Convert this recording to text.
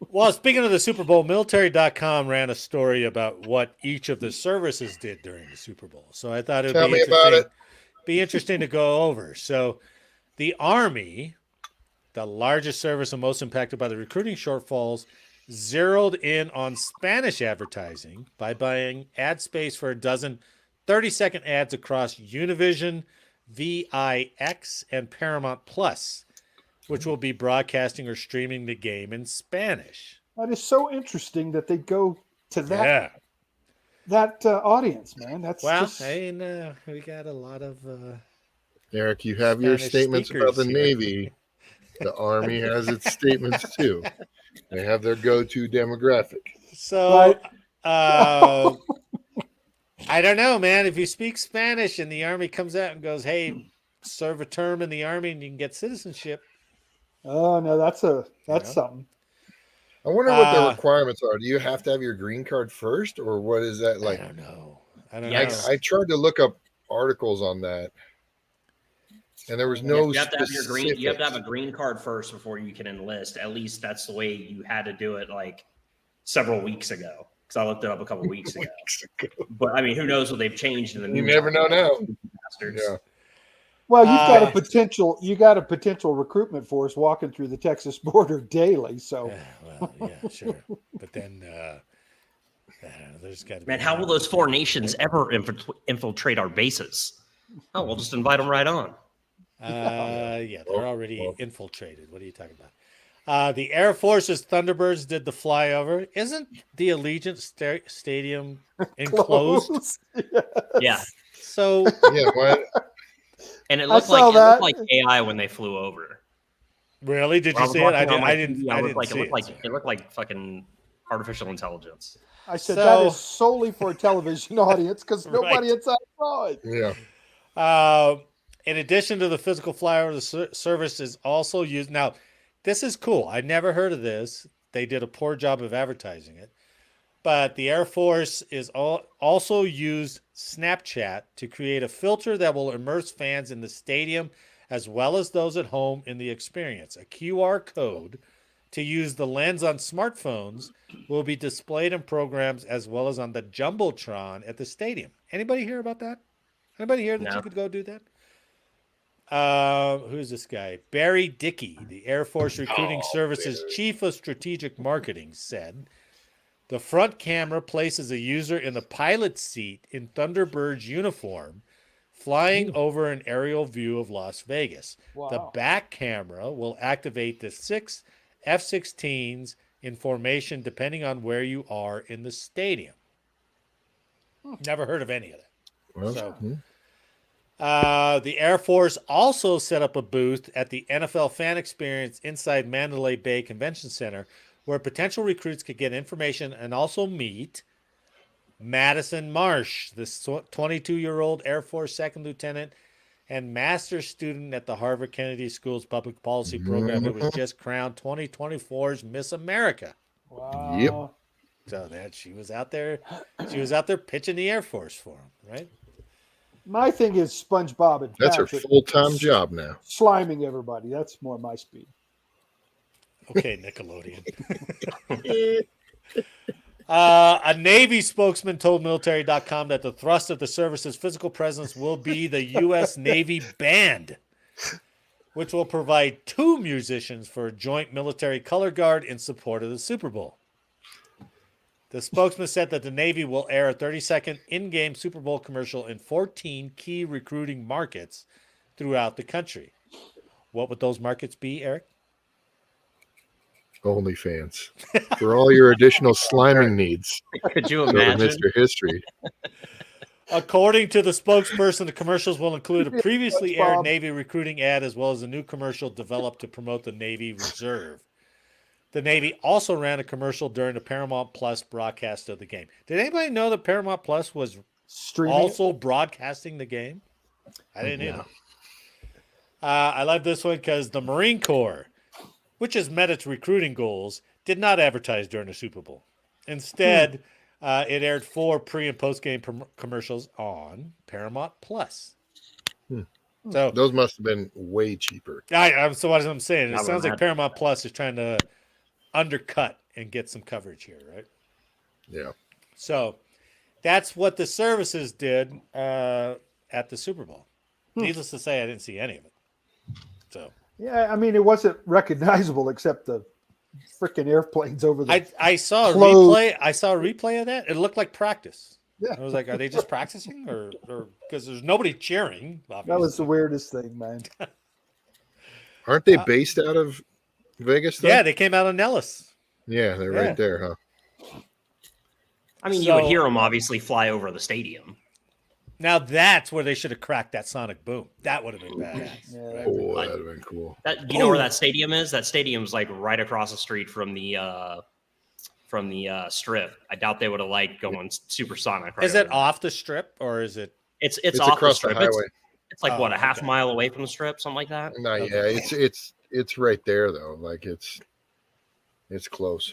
Well, speaking of the Super Bowl, military.com ran a story about what each of the services did during the Super Bowl. So I thought it would Tell me about it. be interesting to go over. So the Army, the largest service and most impacted by the recruiting shortfalls, zeroed in on Spanish advertising by buying ad space for a dozen 30-second ads across Univision, VIX, and Paramount Plus, which will be broadcasting or streaming the game in Spanish. That is so interesting that they go to Yeah. that audience, man. That's Well, just we got a lot of Eric, you have your Spanish statements about the speakers here. Navy. The Army has its statements too. They have their go-to demographic. So, Right. I don't know, man. If you speak Spanish and the Army comes out and goes, "Hey, serve a term in the Army and you can get citizenship," oh no, that's something. I wonder what the requirements are. Do you have to have your green card first, or what is that like? I don't know. I don't Yes. know. I tried to look up articles on that, and there was no. You have to have your green. You have to have a specifics. green card first before you can enlist. At least that's the way you had to do it like several weeks ago. Because I looked it up a couple weeks ago. But I mean, who knows what they've changed in the You meantime. never know now. Bastards. Yeah. Well, you got a potential recruitment force walking through the Texas border daily. So, Well, yeah, sure. But then there's got to be. Man, how will those foreign nations ever infiltrate our bases? Oh, we'll just invite them right on. Yeah, they're already infiltrated. What are you talking about? The Air Force's Thunderbirds did the flyover. Isn't the Allegiant Stadium enclosed? close. Yeah. So Yeah. What? And it I looked saw that. like AI when they flew over. really, did When you was see it? watching I on my didn't. TV, I it didn't looked see like it. it looked like fucking artificial intelligence. I said So- that is solely for a television audience because nobody Right. inside saw it. Yeah. In addition to the physical flyover, the service is also used. Now, this is cool. I never heard of this. They did a poor job of advertising it. But the Air Force is also used Snapchat to create a filter that will immerse fans in the stadium as well as those at home in the experience. A QR code to use the lens on smartphones will be displayed in programs as well as on the Jumbotron at the stadium. Anybody hear about that? Anybody hear that No. you could go do that? Who's this guy? Barry Dickey, the Air Force Recruiting Service's Chief of Strategic Marketing, said the front camera places a user in the pilot seat in Thunderbird's uniform, flying over an aerial view of Las Vegas. Wow. The back camera will activate the 6 F-16s in formation depending on where you are in the stadium. Never heard of any of that. Well, So, the Air Force also set up a booth at the NFL Fan Experience inside Mandalay Bay Convention Center where potential recruits could get information and also meet Madison Marsh, this 22-year-old Air Force second lieutenant and master's student at the Harvard Kennedy School's public policy program who was just crowned 2024's Miss America. Wow. Yep. So that she was out there pitching the Air Force for him, right? My thing is SpongeBob and that's her Patrick full-time job now. sliming everybody. That's more my speed. Okay, Nickelodeon. A Navy spokesman told military.com that the thrust of the service's physical presence will be the U.S. Navy Band, which will provide 2 musicians for a joint military color guard in support of the Super Bowl. The spokesman said that the Navy will air a 30-second in-game Super Bowl commercial in 14 key recruiting markets throughout the country. What would those markets be, Eric? OnlyFans for all your additional sliming needs. Could you Go to imagine? Mr. History. According to the spokesperson, the commercials will include a previously aired Bob. Navy recruiting ad as well as a new commercial developed to promote the Navy Reserve. The Navy also ran a commercial during the Paramount Plus broadcast of the game. Did anybody know that Paramount Plus was Streaming. also broadcasting the game? I didn't either. I love this one because the Marine Corps, which has met its recruiting goals, did not advertise during the Super Bowl. Instead, it aired 4 pre- and post-game commercials on Paramount Plus. So Those must have been way cheaper. so what I'm saying, it I would sounds like imagine. Paramount Plus is trying to undercut and get some coverage here, right? Yeah. So that's what the services did at the Super Bowl. Needless to say, I didn't see any of it. So Yeah, I mean, it wasn't recognizable except the freaking airplanes over the. I saw a clothes. replay. I saw a replay of that. It looked like practice. Yeah. I was like, are they just practicing, or because there's nobody cheering? Obviously. That was the weirdest thing, man. Aren't they based out of Vegas, though? Yeah, they came out of Nellis. Yeah, they're Yeah. right there, huh? I mean, you would So- hear them obviously fly over the stadium. Now that's where they should have cracked that sonic boom. That would have been badass. Yeah, right? Oh, that'd have been cool. That you know where that stadium is? That stadium's like right across the street from the strip. I doubt they would have liked going supersonic. Right Is it over off the strip or is it? It's It's off across the the strip. highway. It's like what, a half okay. mile away from the strip, something like that. No, Okay. yeah, it's right there though. Like it's close.